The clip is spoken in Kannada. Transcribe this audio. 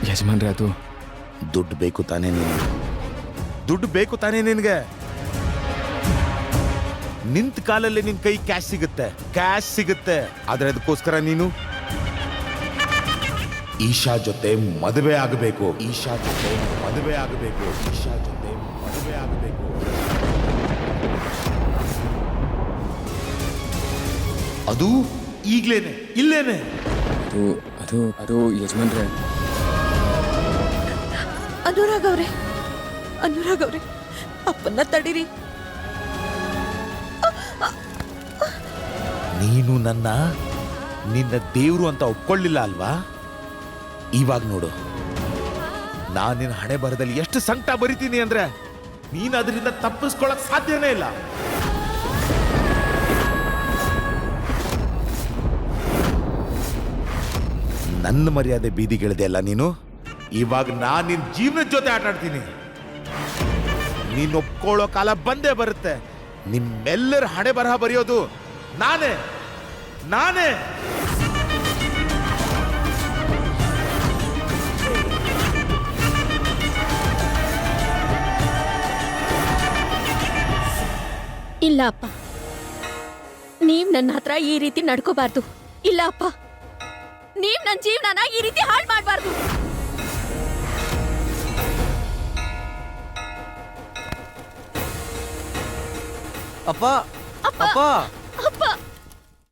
ಯಜಮಾನ್ರೆ ಅದು ದುಡ್ಡು ಬೇಕು ತಾನೇ ನಿನಗೆ? ದುಡ್ಡು ಬೇಕು ತಾನೇ ನಿನಗೆ? ನಿಂತ ಕಾಲಲ್ಲಿ ನಿನ್ ಕೈ ಕ್ಯಾಶ್ ಸಿಗುತ್ತೆ. ಆದ್ರೆ ಅದಕ್ಕೋಸ್ಕರ ನೀನು ಈಶಾ ಜೊತೆ ಮದುವೆ ಆಗಬೇಕು. ಅದು ಈಗ್ಲೇನೆ, ಇಲ್ಲೇನೆ. ಅದು ಅದು ಅದು ಯಜಮಾನ್ರೆ ಅನುರಾಗ್ ಅವ್ರೆ ಅಪ್ಪನ್ನ ತಡೀರಿ. ನೀನು ನಿನ್ನ ದೇವ್ರು ಅಂತ ಒಪ್ಕೊಳ್ಳಿಲ್ಲ ಅಲ್ವಾ? ಇವಾಗ ನೋಡು, ನಾನು ನಿನ್ನ ಹಣೆ ಬರದಲ್ಲಿ ಎಷ್ಟು ಸಂಕಟ ಬರಿತೀನಿ ಅಂದ್ರೆ ನೀನು ಅದರಿಂದ ತಪ್ಪಿಸ್ಕೊಳಕ್ ಸಾಧ್ಯನೇ ಇಲ್ಲ. ನನ್ನ ಮರ್ಯಾದೆ ಬೀದಿಗಿಳಿದೆ ಅಲ್ಲ ನೀನು. ಇವಾಗ ನಾನು ನಿನ್ನ ಜೀವನದ ಜೊತೆ ಆಟ ಆಡ್ತೀನಿ. ನೀನು ಒಪ್ಕೊಳ್ಳೋ ಕಾಲ ಬಂದೇ ಬರುತ್ತೆ. ನಿಮ್ಮೆಲ್ಲರ ಹಣೆ ಬರಹ ಬರೆಯೋದು ನಾನೇ. ಇಲ್ಲ ಅಪ್ಪ, ನೀವ್ ನನ್ನ ಹತ್ರ ಈ ರೀತಿ ನಡ್ಕೋಬಾರ್ದು. ಇಲ್ಲ ಅಪ್ಪ, ನೀವ್ ನನ್ನ ಜೀವನನ ಈ ರೀತಿ ಹಾಳು ಮಾಡಬಾರ್ದು. ಅಪ್ಪ